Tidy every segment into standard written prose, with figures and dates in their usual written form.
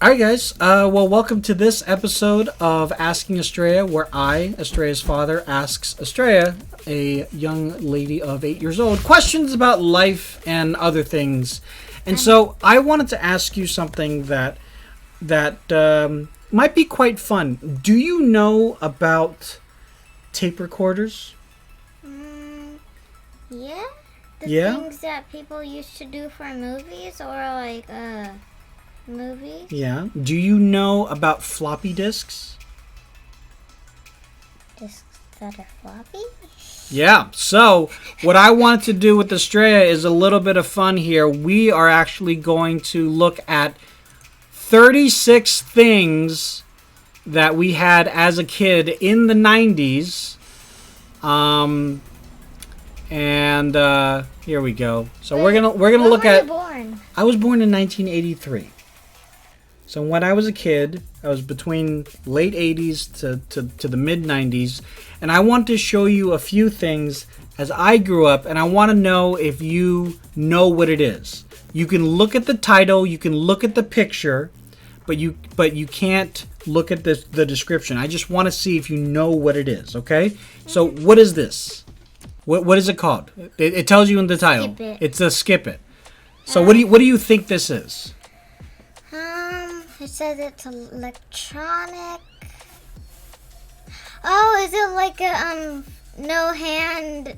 Alright guys, well welcome to this episode of Asking Astraea, where I, Astraea's father, asks Astraea, a young lady of 8 years old, questions about life and other things. And so I wanted to ask you something that might be quite fun. Do you know about tape recorders? Yeah? Yeah? Things that people used to do for movies or like movies? Yeah. Do you know about floppy disks? Discs that are floppy? Yeah. So what I want to do with Astraea is a little bit of fun here. We are actually going to look at 36 things that we had as a kid in the 90s. And here we go. So we're gonna look When were at. you born? I was born in 1983. So when I was a kid, I was between late 80s to the mid 90s, and I want to show you a few things as I grew up, and I want to know if you know what it is. You can look at the title, you can look at the picture, but you can't look at the description. I just want to see if you know what it is, okay? So what is this? What is it called? It tells you in the title. Skippet. It's a Skippet. So what do you think this is? It says it's electronic. Oh, is it like a no hand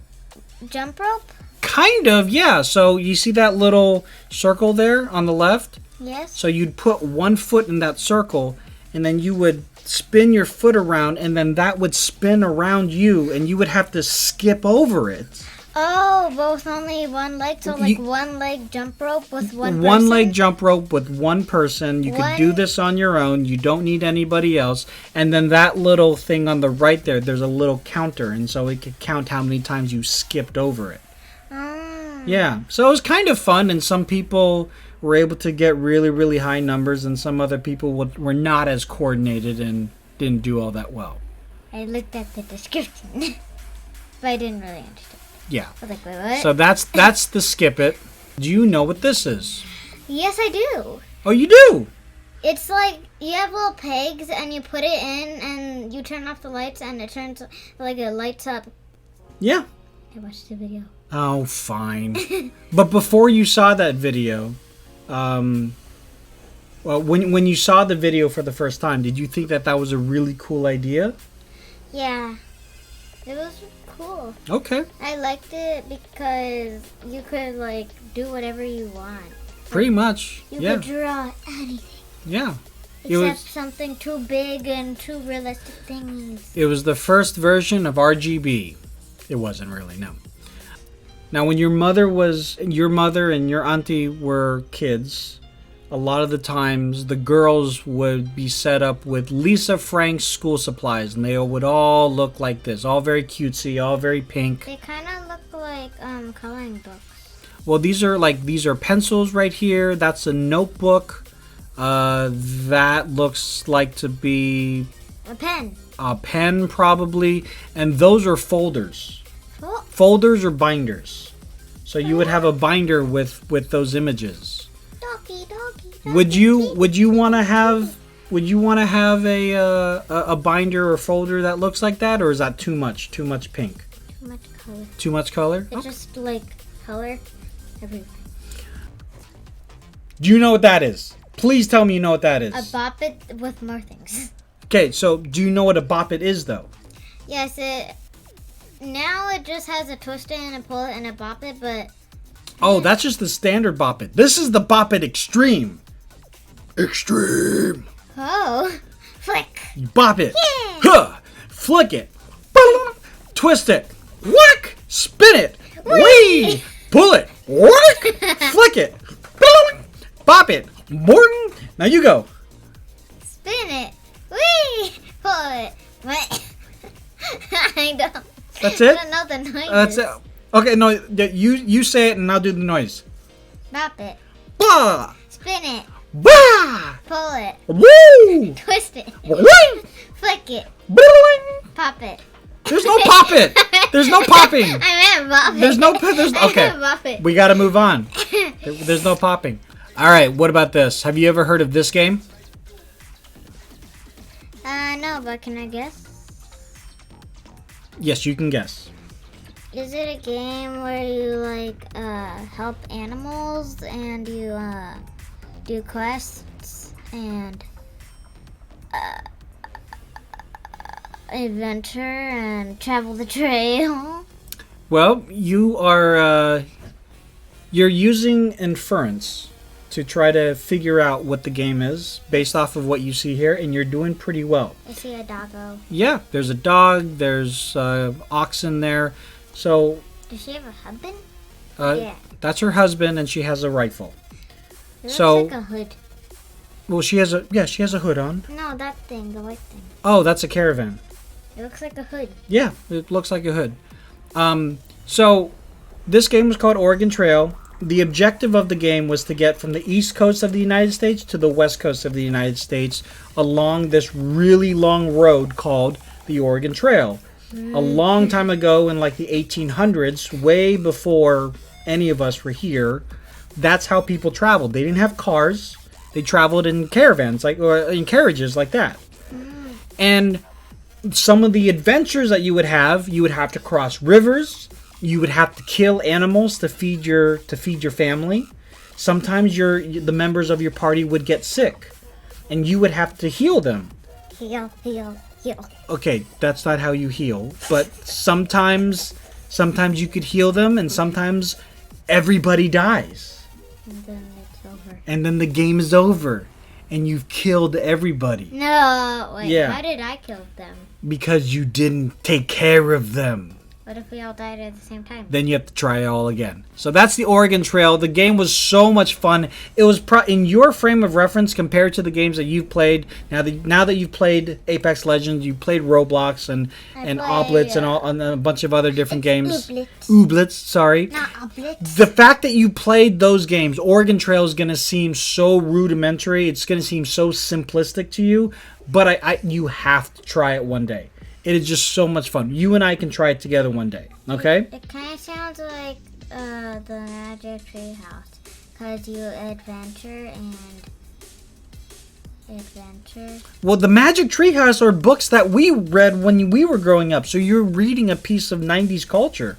jump rope? Kind of, yeah. So you see that little circle there on the left? Yes. So you'd put one foot in that circle, and then you would spin your foot around, and then that would spin around you, and you would have to skip over it. Oh, both only one leg, so like one leg jump rope with one person? One leg jump rope with one person. You could do this on your own. You don't need anybody else. And then that little thing on the right there's a little counter, and so it could count how many times you skipped over it. Yeah, so it was kind of fun, and some people were able to get really, really high numbers, and some other people were not as coordinated and didn't do all that well. I looked at the description, but I didn't really understand. Yeah. I was like, wait, what? So that's the Skippet. Do you know what this is? Yes, I do. Oh, you do? It's like you have little pegs and you put it in and you turn off the lights and it turns like it lights up. Yeah. I watched the video. Oh, fine. But before you saw that video, well, when you saw the video for the first time, did you think that was a really cool idea? Yeah. It was cool. Okay. I liked it because you could like do whatever you want. Pretty much. You Yeah. could draw anything. Yeah. Except something too big and too realistic things. It was the first version of RGB. It wasn't really, no. Now, when your mother and your auntie were kids, a lot of the times the girls would be set up with Lisa Frank's school supplies, and they would all look like this, all very cutesy, all very pink. They kind of look like coloring books. Well, these are pencils right here. That's a notebook. That looks like to be A pen. a pen, probably, and those are folders. Oh. Folders or binders. So you would have a binder with those images. Doggy. Would you want to have a binder or folder that looks like that, or is that too much pink? Too much color. Too much color? It's just like color everywhere. Do you know what that is? Please tell me you know what that is. A Bop It with more things. Okay, so do you know what a Bop It is, though? Yes, now it just has a twist it and a pull it and a Bop It, but... Oh, that's just the standard Bop It. This is the Bop It Extreme. Extreme. Oh. Flick. You bop it. Yeah. Huh. Flick it. Boom. Twist it. Whack. Spin it. Wee. Pull it. Whack. Flick it. Boom. Bop it. Morton. Now you go. Spin it. Wee. Pull it. What? I don't. That's it? I don't know the noises. That's it. Okay, no, you say it and I'll do the noise. Bop it. Bah. Spin it. Bah. Pull it. Woo. Twist it. Woo. Flick it. Bling. Pop it. There's no pop it. There's no popping. I meant bop it. There's no. There's I okay. meant bop it. We got to move on. There's no popping. All right, what about this? Have you ever heard of this game? No, but can I guess? Yes, you can guess. Is it a game where you like help animals and you do quests and adventure and travel the trail? Well, you're using inference to try to figure out what the game is based off of what you see here, and you're doing pretty well. I see a doggo. Yeah, there's a dog, there's oxen there. So Does she have a husband? yeah. That's her husband, and she has a rifle. It looks So- like a hood. Well, she has a hood on. No, that thing, the white thing. Oh, that's a caravan. It looks like a hood. Yeah, it looks like a hood. So this game was called Oregon Trail. The objective of the game was to get from the east coast of the United States to the west coast of the United States along this really long road called the Oregon Trail. A long time ago in like the 1800s, way before any of us were here, that's how people traveled. They didn't have cars. They traveled in caravans, or in carriages like that. And some of the adventures that you would have to cross rivers. You would have to kill animals to feed your family. Sometimes the members of your party would get sick, and you would have to heal them. Heal. Okay, that's not how you heal, but sometimes you could heal them, and sometimes everybody dies. And then it's over. And then the game is over, and you've killed everybody. No, wait, Yeah. how did I kill them? Because you didn't take care of them. What if we all died at the same time? Then you have to try it all again. So that's the Oregon Trail. The game was so much fun. It was in your frame of reference compared to the games that you've played. Now that you've played Apex Legends, you've played Roblox and Oblets and a bunch of other different games. Ooblets, sorry. Not oblets. The fact that you played those games, Oregon Trail is going to seem so rudimentary. It's going to seem so simplistic to you. But you have to try it one day. It is just so much fun. You and I can try it together one day, okay? It kind of sounds like the Magic Tree House, because you adventure. Well, the Magic Treehouse are books that we read when we were growing up, so you're reading a piece of 90s culture.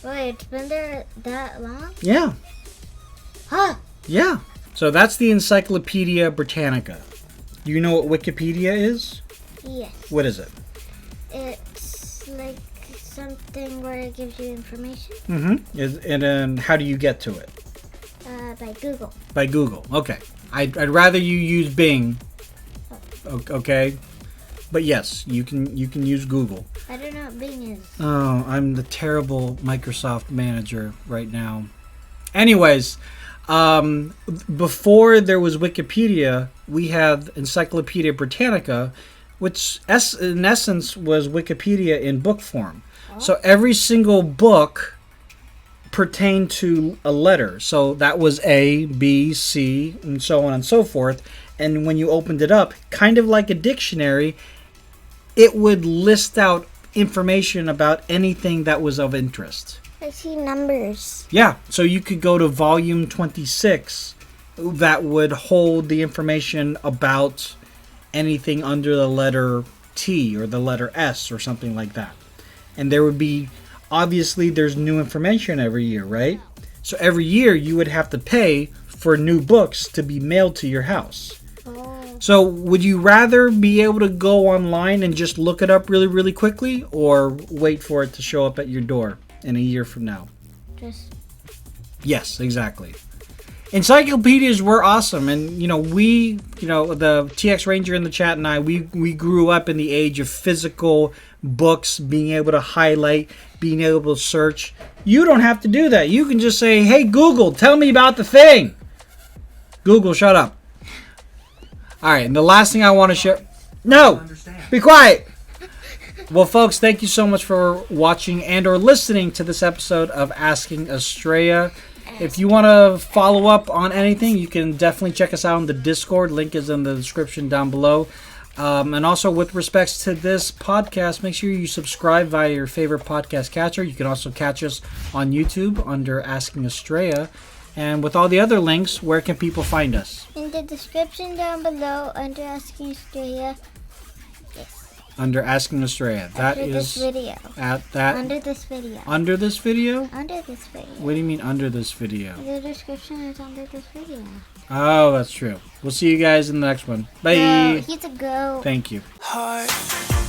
Wait, it's been there that long? Yeah. Huh. Yeah. So that's the Encyclopedia Britannica. Do you know what Wikipedia is? Yes. What is it? It's like something where it gives you information. Mm-hmm. And how do you get to it? By Google. By Google. Okay. I'd rather you use Bing. Okay. But yes, you can use Google. I don't know what Bing is. Oh, I'm the terrible Microsoft manager right now. Anyways, before there was Wikipedia, we had Encyclopedia Britannica, which in essence was Wikipedia in book form. Oh. So every single book pertained to a letter. So that was A, B, C, and so on and so forth. And when you opened it up, kind of like a dictionary, it would list out information about anything that was of interest. I see numbers. Yeah, so you could go to volume 26 that would hold the information about anything under the letter T or the letter S or something like that. And there would be, obviously there's new information every year, right? So every year you would have to pay for new books to be mailed to your house. Oh. So would you rather be able to go online and just look it up really, really quickly, or wait for it to show up at your door in a year from now? Yes, exactly. Encyclopedias were awesome, and the TX Ranger in the chat and I, we grew up in the age of physical books, being able to highlight, being able to search. You don't have to do that. You can just say, "Hey Google, tell me about the thing." Google, shut up. All right, and the last thing I want to share. No, be quiet. Well, folks, thank you so much for watching and or listening to this episode of Asking Astraea. If you want to follow up on anything, you can definitely check us out on the Discord. Link is in the description down below. And also, with respects to this podcast, make sure you subscribe via your favorite podcast catcher. You can also catch us on YouTube under Asking Astraea. And with all the other links, where can people find us? In the description down below under Asking Astraea. Yes. Under Asking Astraea. That Under is this video. at that. Under this video. Under this video? Under this video. What do you mean under this video? The description is under this video. Oh, that's true. We'll see you guys in the next one. Bye. Go. He's a go. Thank you. Heart